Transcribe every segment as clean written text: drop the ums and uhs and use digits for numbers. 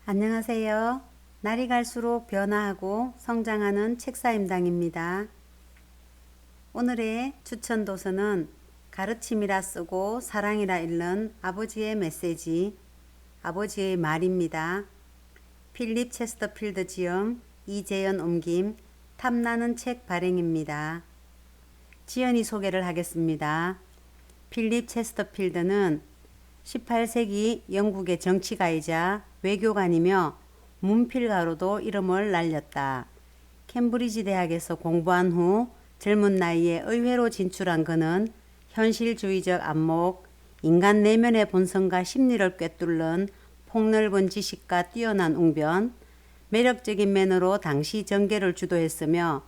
안녕하세요. 날이 갈수록 변화하고 성장하는 책사임당입니다. 오늘의 추천 도서는 가르침이라 쓰고 사랑이라 읽는 아버지의 메시지, 아버지의 말입니다. 필립 체스터필드 지음, 이재연 옮김, 탐나는 책 발행입니다. 지연이 소개를 하겠습니다. 필립 체스터필드는 18세기 영국의 정치가이자 외교관이며 문필가로도 이름을 날렸다. 캠브리지 대학에서 공부한 후 젊은 나이에 의회로 진출한 그는 현실주의적 안목, 인간 내면의 본성과 심리를 꿰뚫는 폭넓은 지식과 뛰어난 웅변, 매력적인 매너로 당시 정계를 주도했으며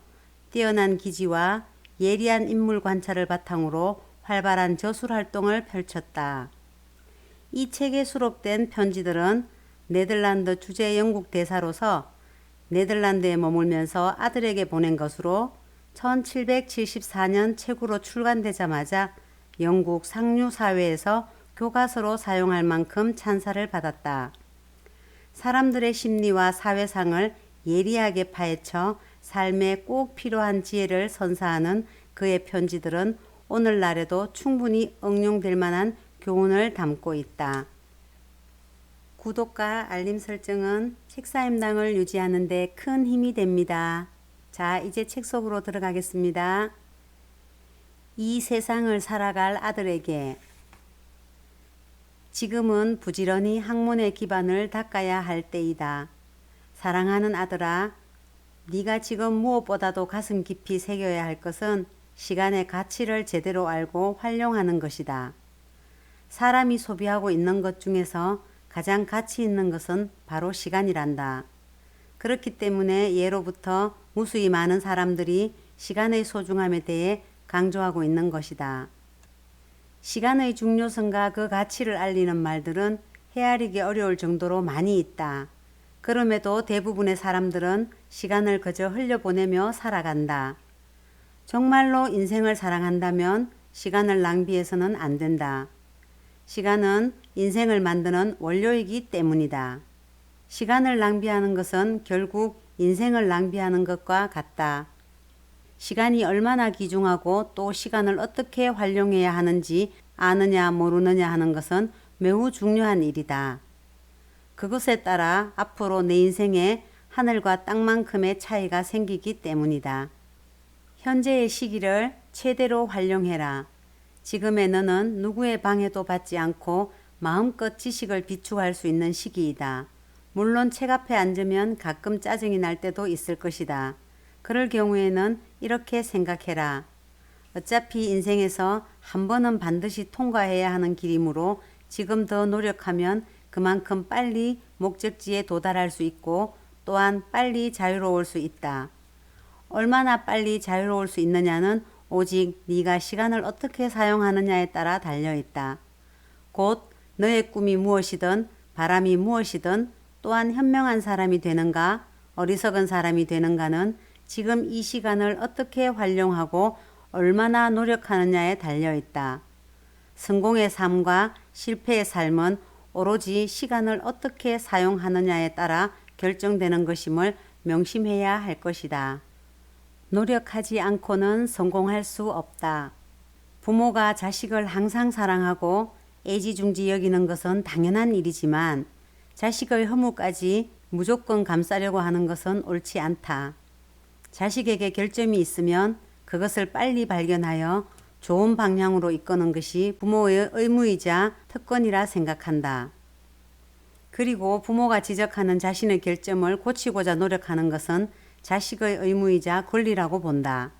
뛰어난 기지와 예리한 인물 관찰을 바탕으로 활발한 저술 활동을 펼쳤다. 이 책에 수록된 편지들은 네덜란드 주재 영국 대사로서 네덜란드에 머물면서 아들에게 보낸 것으로 1774년 책으로 출간되자마자 영국 상류사회에서 교과서로 사용할 만큼 찬사를 받았다. 사람들의 심리와 사회상을 예리하게 파헤쳐 삶에 꼭 필요한 지혜를 선사하는 그의 편지들은 오늘날에도 충분히 응용될 만한 교훈을 담고 있다. 구독과 알림 설정은 책사임당을 유지하는 데 큰 힘이 됩니다. 자, 이제 책 속으로 들어가겠습니다. 이 세상을 살아갈 아들에게 지금은 부지런히 학문의 기반을 닦아야 할 때이다. 사랑하는 아들아, 네가 지금 무엇보다도 가슴 깊이 새겨야 할 것은 시간의 가치를 제대로 알고 활용하는 것이다. 사람이 소비하고 있는 것 중에서 가장 가치 있는 것은 바로 시간이란다. 그렇기 때문에 예로부터 무수히 많은 사람들이 시간의 소중함에 대해 강조하고 있는 것이다. 시간의 중요성과 그 가치를 알리는 말들은 헤아리기 어려울 정도로 많이 있다. 그럼에도 대부분의 사람들은 시간을 그저 흘려보내며 살아간다. 정말로 인생을 사랑한다면 시간을 낭비해서는 안 된다. 시간은 인생을 만드는 원료이기 때문이다. 시간을 낭비하는 것은 결국 인생을 낭비하는 것과 같다. 시간이 얼마나 귀중하고 또 시간을 어떻게 활용해야 하는지 아느냐 모르느냐 하는 것은 매우 중요한 일이다. 그것에 따라 앞으로 내 인생에 하늘과 땅만큼의 차이가 생기기 때문이다. 현재의 시기를 최대로 활용해라. 지금의 너는 누구의 방해도 받지 않고 마음껏 지식을 비축할 수 있는 시기이다. 물론 책 앞에 앉으면 가끔 짜증이 날 때도 있을 것이다. 그럴 경우에는 이렇게 생각해라. 어차피 인생에서 한 번은 반드시 통과해야 하는 길이므로 지금 더 노력하면 그만큼 빨리 목적지에 도달할 수 있고 또한 빨리 자유로울 수 있다. 얼마나 빨리 자유로울 수 있느냐는 오직 네가 시간을 어떻게 사용하느냐에 따라 달려있다. 곧 너의 꿈이 무엇이든 바람이 무엇이든 또한 현명한 사람이 되는가 어리석은 사람이 되는가는 지금 이 시간을 어떻게 활용하고 얼마나 노력하느냐에 달려있다. 성공의 삶과 실패의 삶은 오로지 시간을 어떻게 사용하느냐에 따라 결정되는 것임을 명심해야 할 것이다. 노력하지 않고는 성공할 수 없다. 부모가 자식을 항상 사랑하고 애지중지 여기는 것은 당연한 일이지만 자식의 허물까지 무조건 감싸려고 하는 것은 옳지 않다. 자식에게 결점이 있으면 그것을 빨리 발견하여 좋은 방향으로 이끄는 것이 부모의 의무이자 특권이라 생각한다. 그리고 부모가 지적하는 자신의 결점을 고치고자 노력하는 것은 자식의 의무이자 권리라고 본다.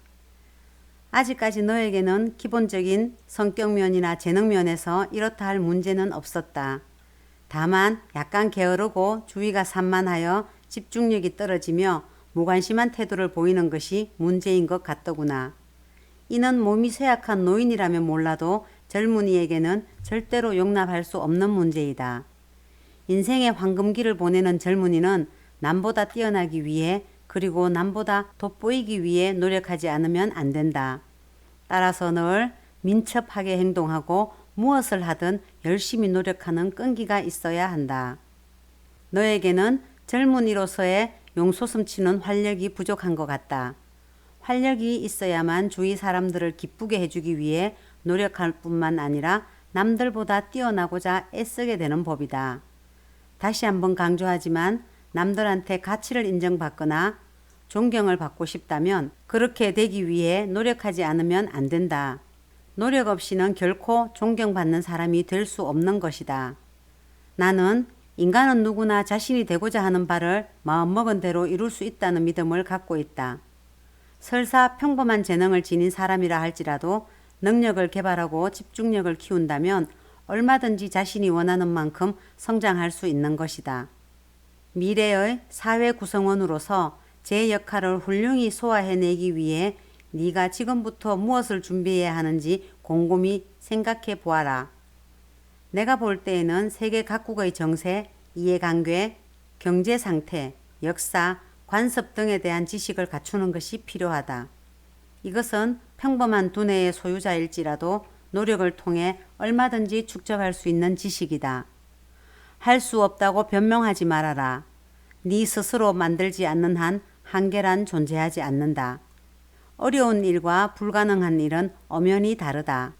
아직까지 너에게는 기본적인 성격면이나 재능면에서 이렇다 할 문제는 없었다. 다만 약간 게으르고 주의가 산만하여 집중력이 떨어지며 무관심한 태도를 보이는 것이 문제인 것 같더구나. 이는 몸이 쇠약한 노인이라면 몰라도 젊은이에게는 절대로 용납할 수 없는 문제이다. 인생의 황금기를 보내는 젊은이는 남보다 뛰어나기 위해 그리고 남보다 돋보이기 위해 노력하지 않으면 안 된다. 따라서 늘 민첩하게 행동하고 무엇을 하든 열심히 노력하는 끈기가 있어야 한다. 너에게는 젊은이로서의 용솟음치는 활력이 부족한 것 같다. 활력이 있어야만 주위 사람들을 기쁘게 해주기 위해 노력할 뿐만 아니라 남들보다 뛰어나고자 애쓰게 되는 법이다. 다시 한번 강조하지만 남들한테 가치를 인정받거나 존경을 받고 싶다면 그렇게 되기 위해 노력하지 않으면 안 된다. 노력 없이는 결코 존경받는 사람이 될 수 없는 것이다. 나는 인간은 누구나 자신이 되고자 하는 바를 마음먹은 대로 이룰 수 있다는 믿음을 갖고 있다. 설사 평범한 재능을 지닌 사람이라 할지라도 능력을 개발하고 집중력을 키운다면 얼마든지 자신이 원하는 만큼 성장할 수 있는 것이다. 미래의 사회 구성원으로서 제 역할을 훌륭히 소화해내기 위해 네가 지금부터 무엇을 준비해야 하는지 곰곰이 생각해 보아라. 내가 볼 때에는 세계 각국의 정세, 이해관계, 경제 상태, 역사, 관습 등에 대한 지식을 갖추는 것이 필요하다. 이것은 평범한 두뇌의 소유자일지라도 노력을 통해 얼마든지 축적할 수 있는 지식이다. 할 수 없다고 변명하지 말아라. 네 스스로 만들지 않는 한 한계란 존재하지 않는다. 어려운 일과 불가능한 일은 엄연히 다르다.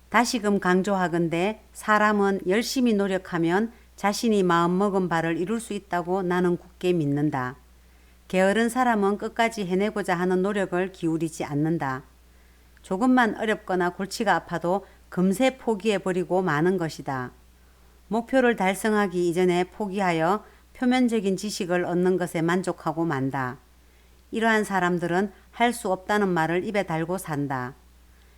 다시금 강조하건대 사람은 열심히 노력하면 자신이 마음먹은 바를 이룰 수 있다고 나는 굳게 믿는다. 게으른 사람은 끝까지 해내고자 하는 노력을 기울이지 않는다. 조금만 어렵거나 골치가 아파도 금세 포기해버리고 마는 것이다. 목표를 달성하기 이전에 포기하여 표면적인 지식을 얻는 것에 만족하고 만다. 이러한 사람들은 할 수 없다는 말을 입에 달고 산다.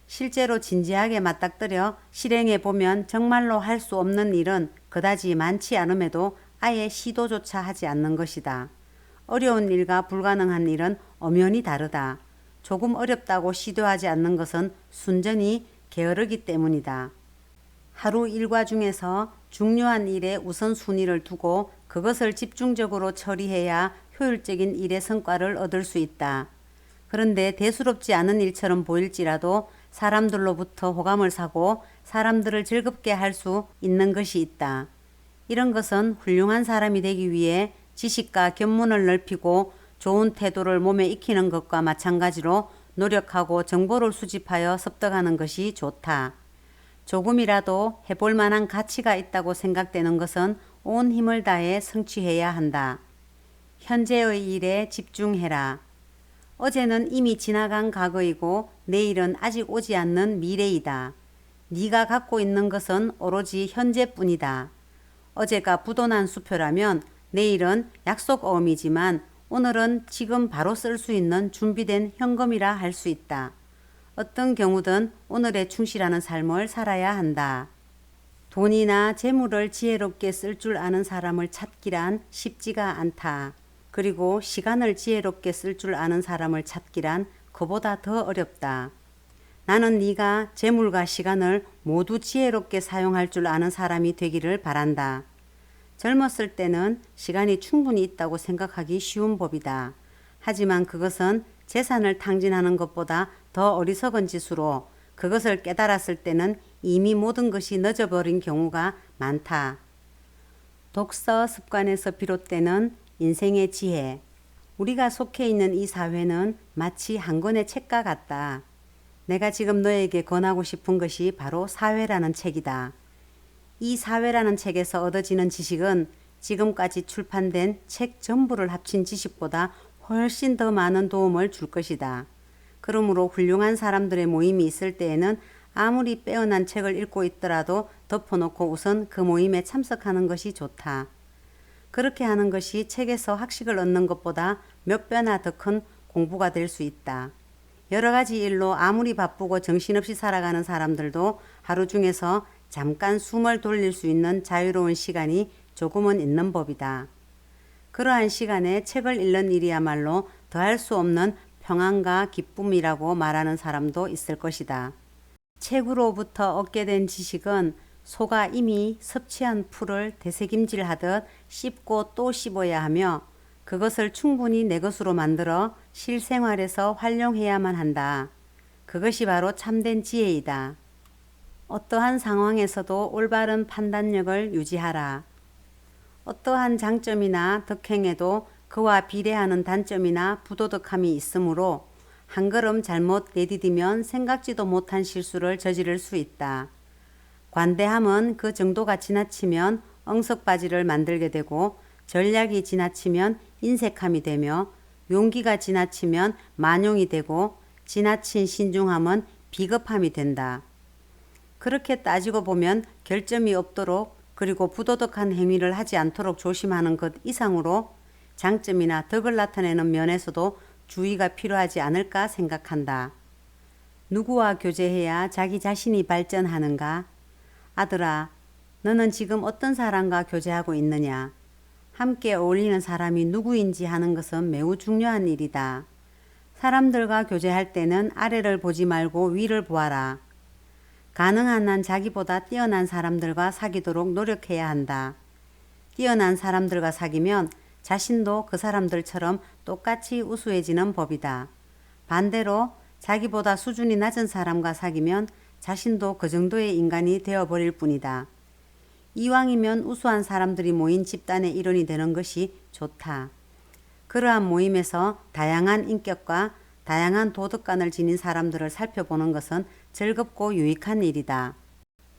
실제로 진지하게 맞닥뜨려 실행해 보면 정말로 할 수 없는 일은 그다지 많지 않음에도 아예 시도조차 하지 않는 것이다. 어려운 일과 불가능한 일은 엄연히 다르다. 조금 어렵다고 시도하지 않는 것은 순전히 게으르기 때문이다. 하루 일과 중에서 중요한 일에 우선순위를 두고 그것을 집중적으로 처리해야 효율적인 일의 성과를 얻을 수 있다. 그런데 대수롭지 않은 일처럼 보일지라도 사람들로부터 호감을 사고 사람들을 즐겁게 할 수 있는 것이 있다. 이런 것은 훌륭한 사람이 되기 위해 지식과 견문을 넓히고 좋은 태도를 몸에 익히는 것과 마찬가지로 노력하고 정보를 수집하여 습득하는 것이 좋다. 조금이라도 해볼 만한 가치가 있다고 생각되는 것은 온 힘을 다해 성취해야 한다. 현재의 일에 집중해라. 어제는 이미 지나간 과거이고 내일은 아직 오지 않는 미래이다. 네가 갖고 있는 것은 오로지 현재뿐이다. 어제가 부도난 수표라면 내일은 약속어음이지만 오늘은 지금 바로 쓸 수 있는 준비된 현금이라 할 수 있다. 어떤 경우든 오늘에 충실하는 삶을 살아야 한다. 돈이나 재물을 지혜롭게 쓸 줄 아는 사람을 찾기란 쉽지가 않다. 그리고 시간을 지혜롭게 쓸 줄 아는 사람을 찾기란 그보다 더 어렵다. 나는 네가 재물과 시간을 모두 지혜롭게 사용할 줄 아는 사람이 되기를 바란다. 젊었을 때는 시간이 충분히 있다고 생각하기 쉬운 법이다. 하지만 그것은 재산을 탕진하는 것보다 더 어리석은 짓으로 그것을 깨달았을 때는 이미 모든 것이 늦어버린 경우가 많다. 독서 습관에서 비롯되는 인생의 지혜. 우리가 속해 있는 이 사회는 마치 한 권의 책과 같다. 내가 지금 너에게 권하고 싶은 것이 바로 사회라는 책이다. 이 사회라는 책에서 얻어지는 지식은 지금까지 출판된 책 전부를 합친 지식보다 훨씬 더 많은 도움을 줄 것이다. 그러므로 훌륭한 사람들의 모임이 있을 때에는 아무리 빼어난 책을 읽고 있더라도 덮어놓고 우선 그 모임에 참석하는 것이 좋다. 그렇게 하는 것이 책에서 학식을 얻는 것보다 몇 배나 더 큰 공부가 될 수 있다. 여러 가지 일로 아무리 바쁘고 정신없이 살아가는 사람들도 하루 중에서 잠깐 숨을 돌릴 수 있는 자유로운 시간이 조금은 있는 법이다. 그러한 시간에 책을 읽는 일이야말로 더할 수 없는 평안과 기쁨이라고 말하는 사람도 있을 것이다. 책으로부터 얻게 된 지식은 소가 이미 섭취한 풀을 되새김질하듯 씹고 또 씹어야 하며 그것을 충분히 내 것으로 만들어 실생활에서 활용해야만 한다. 그것이 바로 참된 지혜이다. 어떠한 상황에서도 올바른 판단력을 유지하라. 어떠한 장점이나 덕행에도 그와 비례하는 단점이나 부도덕함이 있으므로 한 걸음 잘못 내디디면 생각지도 못한 실수를 저지를 수 있다. 관대함은 그 정도가 지나치면 엉석바지를 만들게 되고 전략이 지나치면 인색함이 되며 용기가 지나치면 만용이 되고 지나친 신중함은 비겁함이 된다. 그렇게 따지고 보면 결점이 없도록 그리고 부도덕한 행위를 하지 않도록 조심하는 것 이상으로 장점이나 덕을 나타내는 면에서도 주의가 필요하지 않을까 생각한다. 누구와 교제해야 자기 자신이 발전하는가? 아들아, 너는 지금 어떤 사람과 교제하고 있느냐? 함께 어울리는 사람이 누구인지 하는 것은 매우 중요한 일이다. 사람들과 교제할 때는 아래를 보지 말고 위를 보아라. 가능한 한 자기보다 뛰어난 사람들과 사귀도록 노력해야 한다. 뛰어난 사람들과 사귀면 자신도 그 사람들처럼 똑같이 우수해지는 법이다. 반대로 자기보다 수준이 낮은 사람과 사귀면 자신도 그 정도의 인간이 되어버릴 뿐이다. 이왕이면 우수한 사람들이 모인 집단의 일원이 되는 것이 좋다. 그러한 모임에서 다양한 인격과 다양한 도덕관을 지닌 사람들을 살펴보는 것은 즐겁고 유익한 일이다.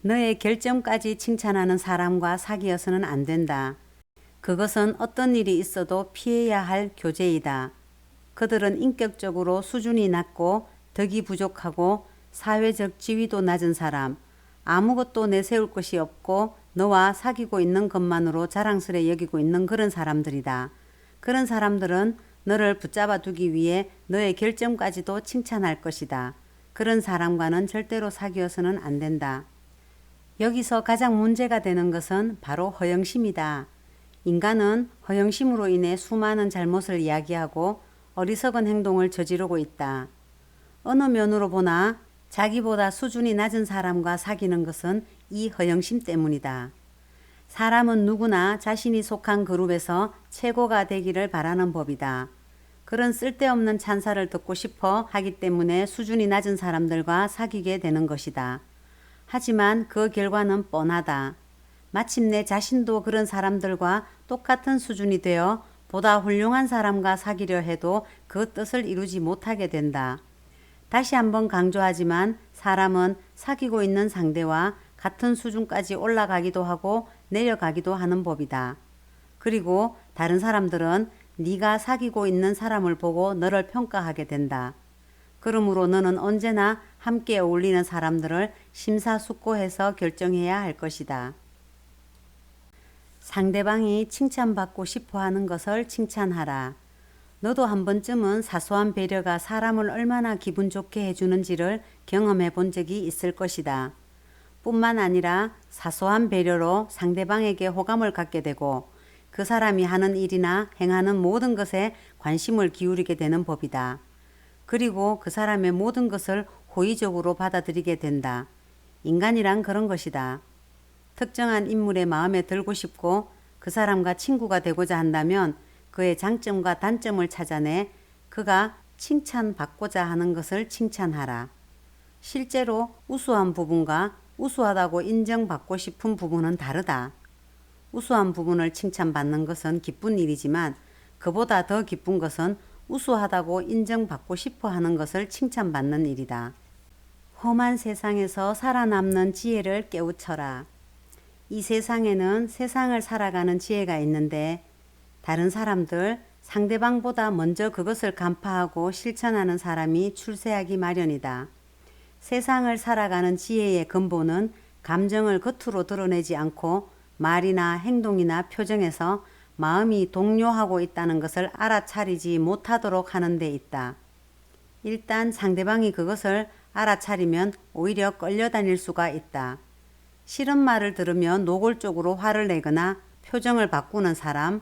너의 결점까지 칭찬하는 사람과 사귀어서는 안 된다. 그것은 어떤 일이 있어도 피해야 할 교제이다. 그들은 인격적으로 수준이 낮고 덕이 부족하고 사회적 지위도 낮은 사람, 아무것도 내세울 것이 없고 너와 사귀고 있는 것만으로 자랑스레 여기고 있는 그런 사람들이다. 그런 사람들은 너를 붙잡아 두기 위해 너의 결점까지도 칭찬할 것이다. 그런 사람과는 절대로 사귀어서는 안 된다. 여기서 가장 문제가 되는 것은 바로 허영심이다. 인간은 허영심으로 인해 수많은 잘못을 이야기하고 어리석은 행동을 저지르고 있다. 어느 면으로 보나 자기보다 수준이 낮은 사람과 사귀는 것은 이 허영심 때문이다. 사람은 누구나 자신이 속한 그룹에서 최고가 되기를 바라는 법이다. 그런 쓸데없는 찬사를 듣고 싶어 하기 때문에 수준이 낮은 사람들과 사귀게 되는 것이다. 하지만 그 결과는 뻔하다. 마침내 자신도 그런 사람들과 똑같은 수준이 되어 보다 훌륭한 사람과 사귀려 해도 그 뜻을 이루지 못하게 된다. 다시 한번 강조하지만 사람은 사귀고 있는 상대와 같은 수준까지 올라가기도 하고 내려가기도 하는 법이다. 그리고 다른 사람들은 네가 사귀고 있는 사람을 보고 너를 평가하게 된다. 그러므로 너는 언제나 함께 어울리는 사람들을 심사숙고해서 결정해야 할 것이다. 상대방이 칭찬받고 싶어 하는 것을 칭찬하라. 너도 한 번쯤은 사소한 배려가 사람을 얼마나 기분 좋게 해주는지를 경험해 본 적이 있을 것이다. 뿐만 아니라 사소한 배려로 상대방에게 호감을 갖게 되고 그 사람이 하는 일이나 행하는 모든 것에 관심을 기울이게 되는 법이다. 그리고 그 사람의 모든 것을 호의적으로 받아들이게 된다. 인간이란 그런 것이다. 특정한 인물의 마음에 들고 싶고 그 사람과 친구가 되고자 한다면 그의 장점과 단점을 찾아내 그가 칭찬받고자 하는 것을 칭찬하라. 실제로 우수한 부분과 우수하다고 인정받고 싶은 부분은 다르다. 우수한 부분을 칭찬받는 것은 기쁜 일이지만 그보다 더 기쁜 것은 우수하다고 인정받고 싶어 하는 것을 칭찬받는 일이다. 험한 세상에서 살아남는 지혜를 깨우쳐라. 이 세상에는 세상을 살아가는 지혜가 있는데 다른 사람들, 상대방보다 먼저 그것을 간파하고 실천하는 사람이 출세하기 마련이다. 세상을 살아가는 지혜의 근본은 감정을 겉으로 드러내지 않고 말이나 행동이나 표정에서 마음이 동요하고 있다는 것을 알아차리지 못하도록 하는 데 있다. 일단 상대방이 그것을 알아차리면 오히려 끌려다닐 수가 있다. 싫은 말을 들으면 노골적으로 화를 내거나 표정을 바꾸는 사람,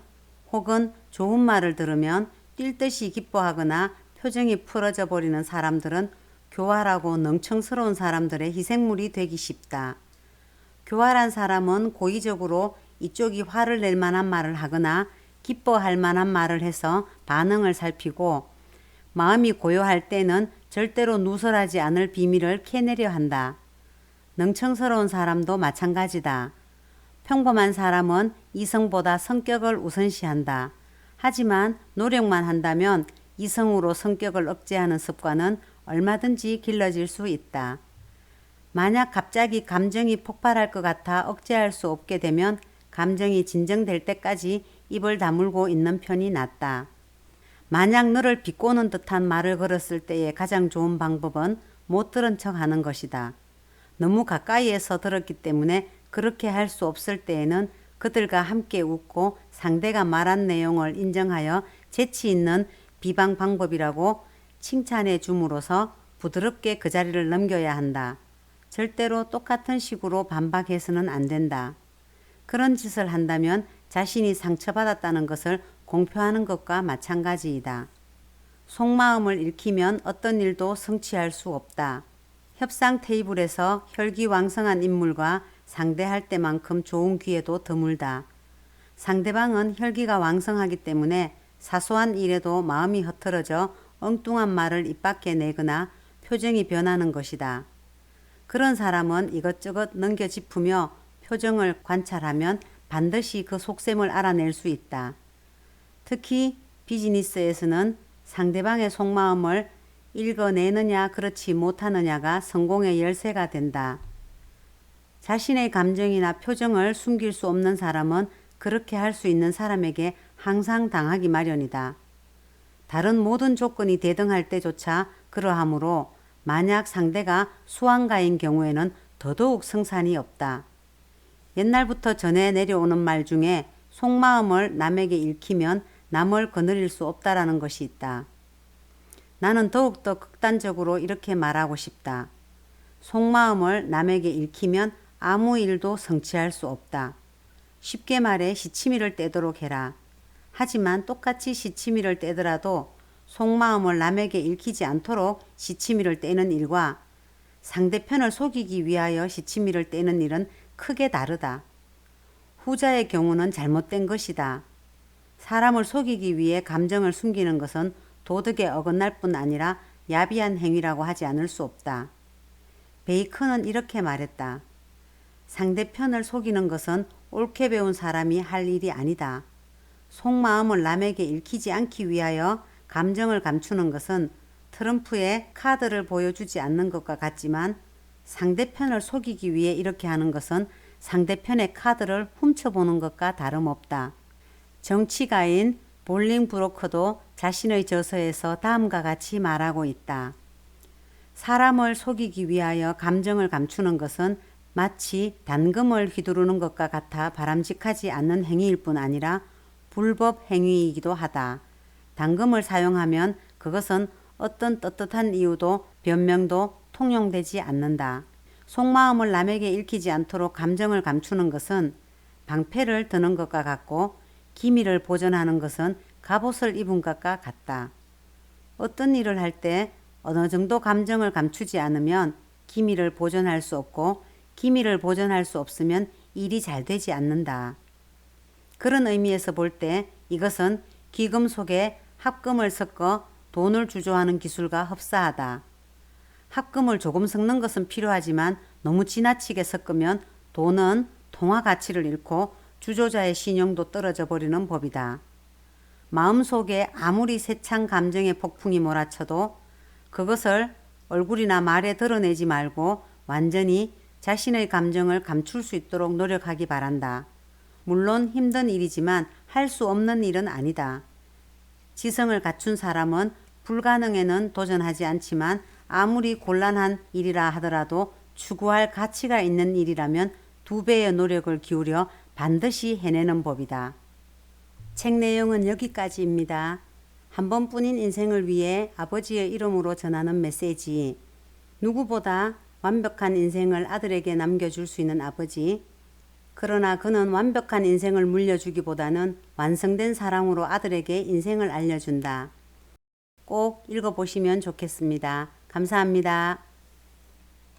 혹은 좋은 말을 들으면 뛸 듯이 기뻐하거나 표정이 풀어져 버리는 사람들은 교활하고 능청스러운 사람들의 희생물이 되기 쉽다. 교활한 사람은 고의적으로 이쪽이 화를 낼 만한 말을 하거나 기뻐할 만한 말을 해서 반응을 살피고 마음이 고요할 때는 절대로 누설하지 않을 비밀을 캐내려 한다. 능청스러운 사람도 마찬가지다. 평범한 사람은 이성보다 성격을 우선시한다. 하지만 노력만 한다면 이성으로 성격을 억제하는 습관은 얼마든지 길러질 수 있다. 만약 갑자기 감정이 폭발할 것 같아 억제할 수 없게 되면 감정이 진정될 때까지 입을 다물고 있는 편이 낫다. 만약 너를 비꼬는 듯한 말을 걸었을 때의 가장 좋은 방법은 못 들은 척 하는 것이다. 너무 가까이에서 들었기 때문에 그렇게 할 수 없을 때에는 그들과 함께 웃고 상대가 말한 내용을 인정하여 재치 있는 비방 방법이라고 칭찬해 줌으로써 부드럽게 그 자리를 넘겨야 한다. 절대로 똑같은 식으로 반박해서는 안 된다. 그런 짓을 한다면 자신이 상처받았다는 것을 공표하는 것과 마찬가지이다. 속마음을 읽히면 어떤 일도 성취할 수 없다. 협상 테이블에서 혈기왕성한 인물과 상대할 때만큼 좋은 기회도 드물다. 상대방은 혈기가 왕성하기 때문에 사소한 일에도 마음이 흐트러져 엉뚱한 말을 입 밖에 내거나 표정이 변하는 것이다. 그런 사람은 이것저것 넘겨짚으며 표정을 관찰하면 반드시 그 속셈을 알아낼 수 있다. 특히 비즈니스에서는 상대방의 속마음을 읽어내느냐 그렇지 못하느냐가 성공의 열쇠가 된다. 자신의 감정이나 표정을 숨길 수 없는 사람은 그렇게 할 수 있는 사람에게 항상 당하기 마련이다. 다른 모든 조건이 대등할 때조차 그러하므로 만약 상대가 수완가인 경우에는 더더욱 성산이 없다. 옛날부터 전해 내려오는 말 중에 속마음을 남에게 읽히면 남을 거느릴 수 없다라는 것이 있다. 나는 더욱더 극단적으로 이렇게 말하고 싶다. 속마음을 남에게 읽히면 아무 일도 성취할 수 없다. 쉽게 말해 시치미를 떼도록 해라. 하지만 똑같이 시치미를 떼더라도 속마음을 남에게 읽히지 않도록 시치미를 떼는 일과 상대편을 속이기 위하여 시치미를 떼는 일은 크게 다르다. 후자의 경우는 잘못된 것이다. 사람을 속이기 위해 감정을 숨기는 것은 도덕에 어긋날 뿐 아니라 야비한 행위라고 하지 않을 수 없다. 베이컨은 이렇게 말했다. 상대편을 속이는 것은 옳게 배운 사람이 할 일이 아니다. 속마음을 남에게 읽히지 않기 위하여 감정을 감추는 것은 트럼프의 카드를 보여주지 않는 것과 같지만 상대편을 속이기 위해 이렇게 하는 것은 상대편의 카드를 훔쳐보는 것과 다름없다. 정치가인 볼링 브로커도 자신의 저서에서 다음과 같이 말하고 있다. 사람을 속이기 위하여 감정을 감추는 것은 마치 단금을 휘두르는 것과 같아 바람직하지 않는 행위일 뿐 아니라 불법 행위이기도 하다. 단금을 사용하면 그것은 어떤 떳떳한 이유도 변명도 통용되지 않는다. 속마음을 남에게 읽히지 않도록 감정을 감추는 것은 방패를 드는 것과 같고 기밀을 보존하는 것은 갑옷을 입은 것과 같다. 어떤 일을 할 때 어느 정도 감정을 감추지 않으면 기밀을 보존할 수 없고 기밀을 보존할 수 없으면 일이 잘 되지 않는다. 그런 의미에서 볼 때 이것은 기금 속에 합금을 섞어 돈을 주조하는 기술과 흡사하다. 합금을 조금 섞는 것은 필요하지만 너무 지나치게 섞으면 돈은 통화 가치를 잃고 주조자의 신용도 떨어져 버리는 법이다. 마음속에 아무리 세찬 감정의 폭풍이 몰아쳐도 그것을 얼굴이나 말에 드러내지 말고 완전히 자신의 감정을 감출 수 있도록 노력하기 바란다. 물론 힘든 일이지만 할 수 없는 일은 아니다. 지성을 갖춘 사람은 불가능에는 도전하지 않지만 아무리 곤란한 일이라 하더라도 추구할 가치가 있는 일이라면 2배의 노력을 기울여 반드시 해내는 법이다. 책 내용은 여기까지입니다. 한 번뿐인 인생을 위해 아버지의 이름으로 전하는 메시지. 누구보다 완벽한 인생을 아들에게 남겨줄 수 있는 아버지. 그러나 그는 완벽한 인생을 물려주기보다는 완성된 사랑으로 아들에게 인생을 알려준다. 꼭 읽어보시면 좋겠습니다. 감사합니다.